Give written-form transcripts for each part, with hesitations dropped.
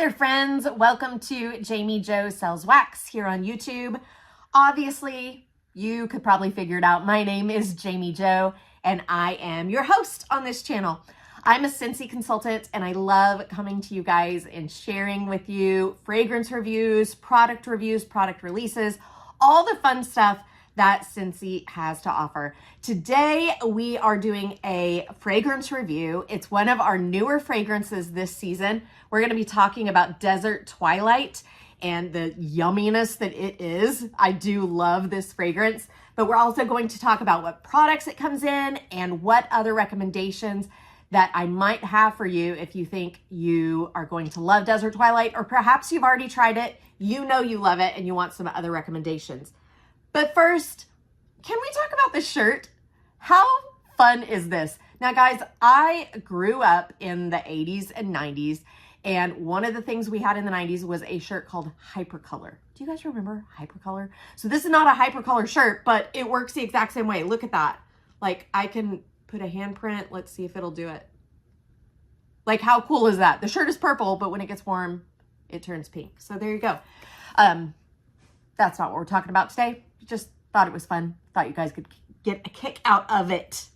there, friends. Welcome to Jamie Jo Sells Wax here on YouTube. Obviously, you could probably figure it out. My name is Jamie Jo, and I am your host on this channel. I'm a Scentsy consultant, and I love coming to you guys and sharing with you fragrance reviews, product releases, all the fun stuff that Scentsy has to offer. Today, we are doing a fragrance review. It's one of our newer fragrances this season. We're going to be talking about Desert Twilight and the yumminess that it is. I do love this fragrance, but we're also going to talk about what products it comes in and what other recommendations that I might have for you if you think you are going to love Desert Twilight, or perhaps you've already tried it, you know you love it, and you want some other recommendations. But first, can we talk about this shirt? How fun is this? Now, guys, I grew up in the 80s and 90s, and one of the things we had in the 90s was a shirt called Hypercolor. Do you guys remember Hypercolor? So this is not a Hypercolor shirt, but it works the exact same way. Look at that. Like, I can put a handprint. Let's see if it'll do it. Like, how cool is that? The shirt is purple, but when it gets warm, it turns pink. So there you go. That's not what we're talking about today. Just thought it was fun. Thought you guys could get a kick out of it.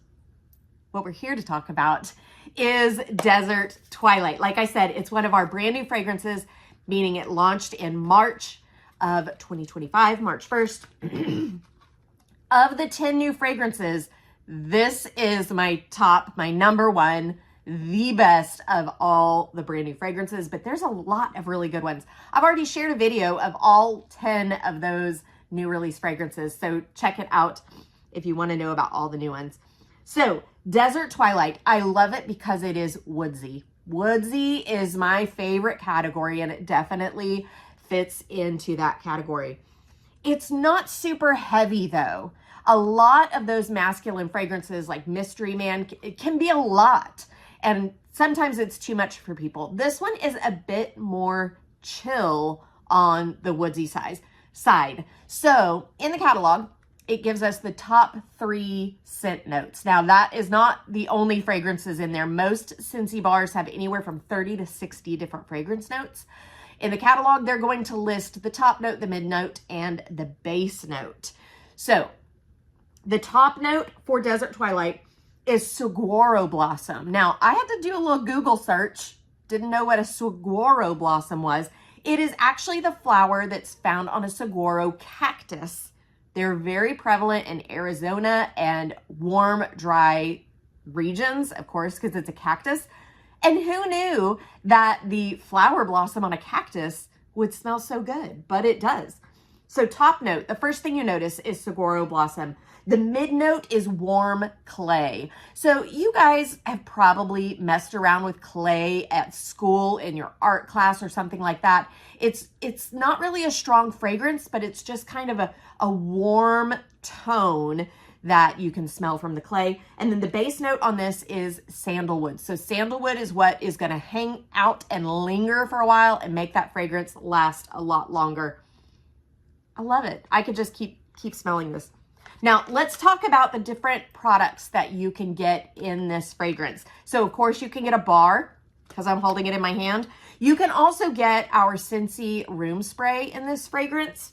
What we're here to talk about is Desert Twilight. Like I said, it's one of our brand new fragrances, meaning it launched in March of 2025, March 1st. Of the 10 new fragrances, this is my top, my number one, the best of all the brand new fragrances, but there's a lot of really good ones. I've already shared a video of all 10 of those new release fragrances, so check it out if you want to know about all the new ones. So Desert Twilight, I love it because it is woodsy. Woodsy is my favorite category, and it definitely fits into that category. It's not super heavy though. A lot of those masculine fragrances like Mystery Man, it can be a lot, and sometimes it's too much for people. This one is a bit more chill on the woodsy side. So in the catalog, it gives us the top 3 scent notes. Now, that is not the only fragrances in there. Most Scentsy bars have anywhere from 30 to 60 different fragrance notes. In the catalog, they're going to list the top note, the mid note, and the base note. So the top note for Desert Twilight is saguaro blossom. Now, I had to do a little Google search. Didn't know what a saguaro blossom was. It is actually the flower that's found on a saguaro cactus. They're very prevalent in Arizona and warm, dry regions, of course, because it's a cactus. And who knew that the flower blossom on a cactus would smell so good? But it does. So top note, the first thing you notice is saguaro blossom. The mid note is warm clay. So you guys have probably messed around with clay at school in your art class or something like that. It's not really a strong fragrance, but it's just kind of a warm tone that you can smell from the clay. And then the base note on this is sandalwood. So sandalwood is what is going to hang out and linger for a while and make that fragrance last a lot longer. I love it. I could just keep smelling this. Now, let's talk about the different products that you can get in this fragrance. So, of course, you can get a bar, because I'm holding it in my hand. You can also get our Scentsy room spray in this fragrance.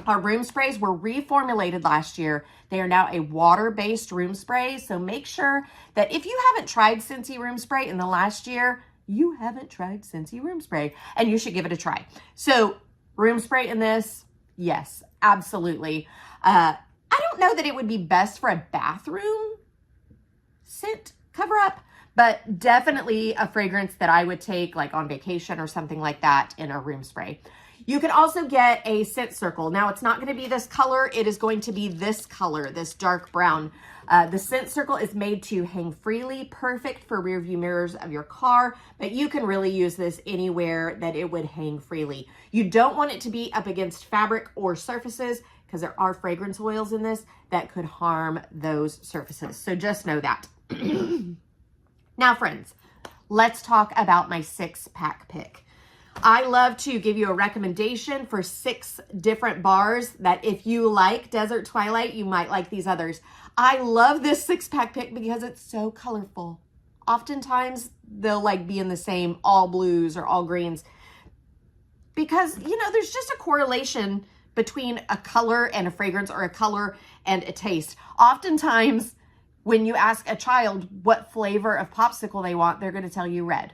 Our room sprays were reformulated last year. They are now a water-based room spray. So make sure that if you haven't tried Scentsy room spray in the last year, you haven't tried Scentsy room spray, and you should give it a try. So room spray in this, yes, absolutely. I don't know that it would be best for a bathroom scent cover up, but definitely a fragrance that I would take like on vacation or something like that in a room spray. You can also get a scent circle. Now, it's not going to be this color. It is going to be this color, this dark brown. The scent circle is made to hang freely, perfect for rear view mirrors of your car, but you can really use this anywhere that it would hang freely. You don't want it to be up against fabric or surfaces, because there are fragrance oils in this that could harm those surfaces. So just know that. Now, friends, let's talk about my 6-pack pick. I love to give you a recommendation for 6 different bars that if you like Desert Twilight, you might like these others. I love this 6-pack pick because it's so colorful. Oftentimes, they'll like be in the same all blues or all greens. because, you know, there's just a correlation between a color and a fragrance, or a color and a taste. Oftentimes, when you ask a child what flavor of popsicle they want, they're going to tell you red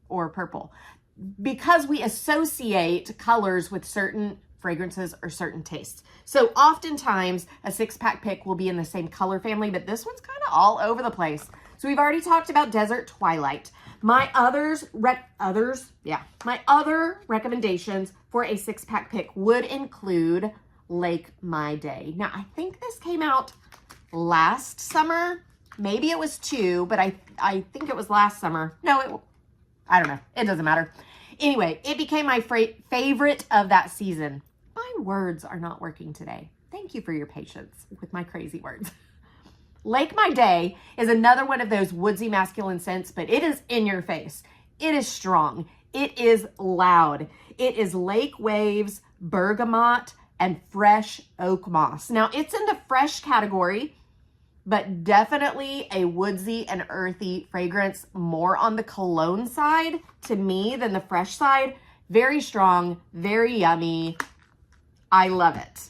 or purple, because we associate colors with certain fragrances or certain tastes. So oftentimes a 6-pack pick will be in the same color family, but this one's kind of all over the place. So we've already talked about Desert Twilight. My other recommendations for a 6-pack pick would include Lake My Day. Now, I think this came out last summer. Maybe it was 2, but I think it was last summer. No, I don't know. It doesn't matter. Anyway, it became my favorite of that season. My words are not working today. Thank you for your patience with my crazy words. Lake My Day is another one of those woodsy masculine scents, but it is in your face. It is strong. It is loud. It is lake waves, bergamot, and fresh oak moss. Now, it's in the fresh category, but definitely a woodsy and earthy fragrance, more on the cologne side to me than the fresh side. Very strong, very yummy. I love it.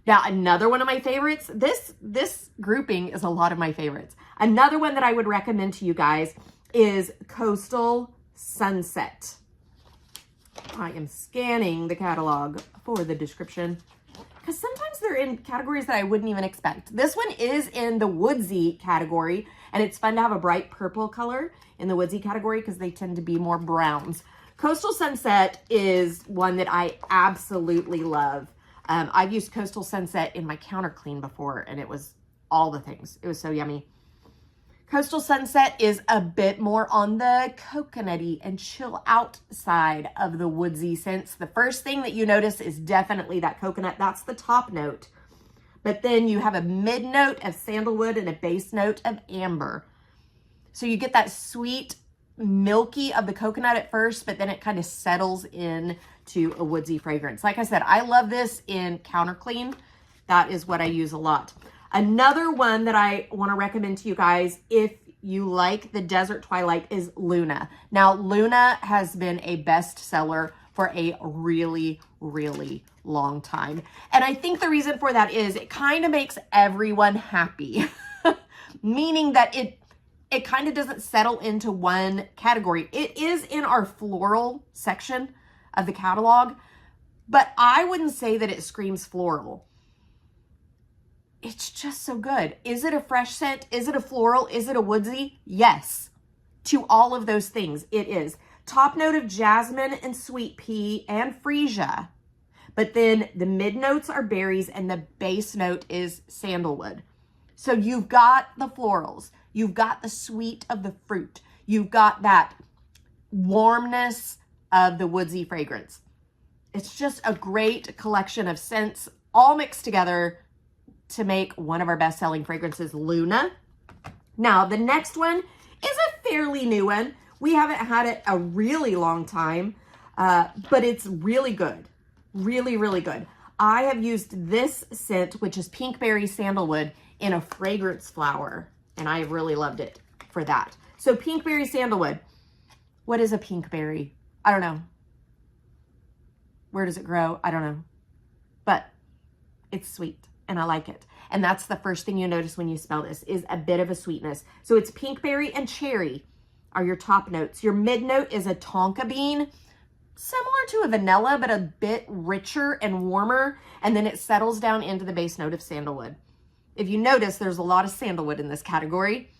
Now, another one of my favorites, this grouping is a lot of my favorites. Another one that I would recommend to you guys is Coastal Sunset. I am scanning the catalog for the description, because sometimes they're in categories that I wouldn't even expect. This one is in the woodsy category, and it's fun to have a bright purple color in the woodsy category because they tend to be more browns. Coastal Sunset is one that I absolutely love. I've used Coastal Sunset in my counter clean before, and it was all the things. It was so yummy. Coastal Sunset is a bit more on the coconutty and chill out side of the woodsy scents. The first thing that you notice is definitely that coconut. That's the top note. But then you have a mid note of sandalwood and a base note of amber. So you get that sweet milky of the coconut at first, but then it kind of settles in to a woodsy fragrance. Like I said, I love this in counter clean. That is what I use a lot. Another one that I want to recommend to you guys, if you like the Desert Twilight, is Luna. Now, Luna has been a bestseller for a really, really long time. And I think the reason for that is it kind of makes everyone happy, meaning that it kind of doesn't settle into one category. It is in our floral section of the catalog, but I wouldn't say that it screams floral. It's just so good. Is it a fresh scent? Is it a floral? Is it a woodsy? Yes. To all of those things, it is. Top note of jasmine and sweet pea and freesia. But then the mid notes are berries and the base note is sandalwood. So you've got the florals. You've got the sweet of the fruit. You've got that warmness of the woodsy fragrance. It's just a great collection of scents all mixed together to make one of our best-selling fragrances, Luna. Now, the next one is a fairly new one. We haven't had it a really long time, but it's really good. Really, really good. I have used this scent, which is Pinkberry Sandalwood, in a fragrance flower, and I really loved it for that. So Pinkberry Sandalwood. What is a pinkberry? I don't know. Where does it grow? I don't know. But it's sweet, and I like it. And that's the first thing you notice when you smell this, is a bit of a sweetness. So it's pinkberry and cherry are your top notes. Your mid note is a tonka bean, similar to a vanilla, but a bit richer and warmer. And then it settles down into the base note of sandalwood. If you notice, there's a lot of sandalwood in this category.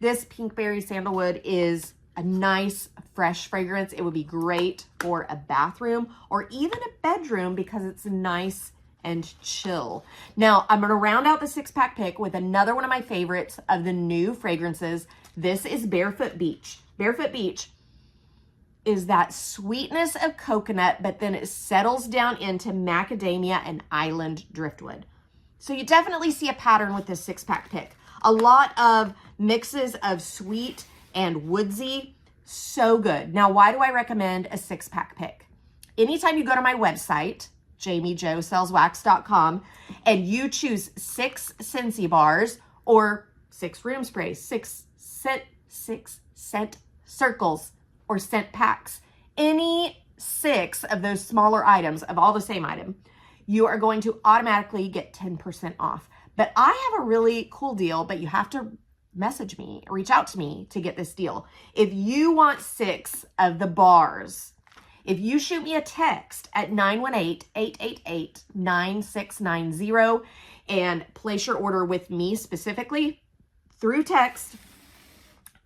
This Pinkberry Sandalwood is a nice, fresh fragrance. It would be great for a bathroom or even a bedroom because it's nice and chill. Now, I'm going to round out the 6-pack pick with another one of my favorites of the new fragrances. This is Barefoot Beach. Barefoot Beach is that sweetness of coconut, but then it settles down into macadamia and island driftwood. So you definitely see a pattern with this 6-pack pick. A lot of mixes of sweet and woodsy. So good. Now, why do I recommend a 6-pack pick? Anytime you go to my website, JamiJoSellsWax.com, and you choose 6 Scentsy bars or 6 room sprays, 6 scent circles or scent packs, any 6 of those smaller items of all the same item, you are going to automatically get 10% off. But I have a really cool deal, but you have to message me, reach out to me to get this deal. If you want 6 of the bars, if you shoot me a text at 918-888-9690 and place your order with me specifically through text,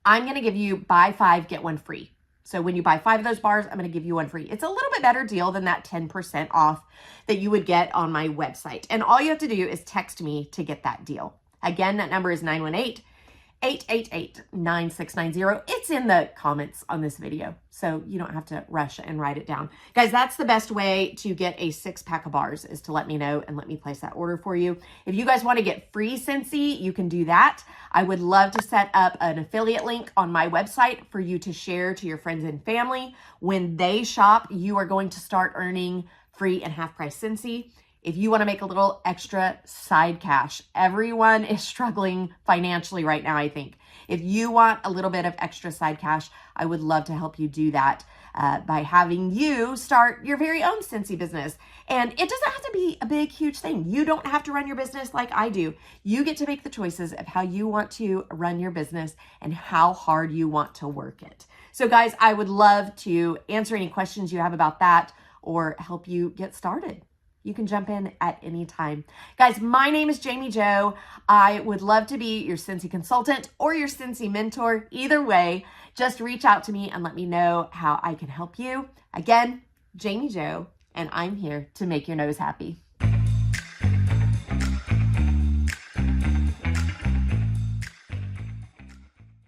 I'm going to give you buy 5, get 1 free. So when you buy 5 of those bars, I'm going to give you 1 free. It's a little bit better deal than that 10% off that you would get on my website. And all you have to do is text me to get that deal. Again, that number is 918-888-9690. It's in the comments on this video, so you don't have to rush and write it down. Guys, that's the best way to get a 6-pack of bars, is to let me know and let me place that order for you. If you guys want to get free Scentsy, you can do that. I would love to set up an affiliate link on my website for you to share to your friends and family. When they shop, you are going to start earning free and half-price Scentsy. If you want to make a little extra side cash, everyone is struggling financially right now, I think. If you want a little bit of extra side cash, I would love to help you do that by having you start your very own Scentsy business. And it doesn't have to be a big, huge thing. You don't have to run your business like I do. You get to make the choices of how you want to run your business and how hard you want to work it. So guys, I would love to answer any questions you have about that or help you get started. You can jump in at any time. Guys, my name is Jami Jo. I would love to be your Scentsy consultant or your Scentsy mentor. Either way, just reach out to me and let me know how I can help you. Again, Jami Jo, and I'm here to make your nose happy.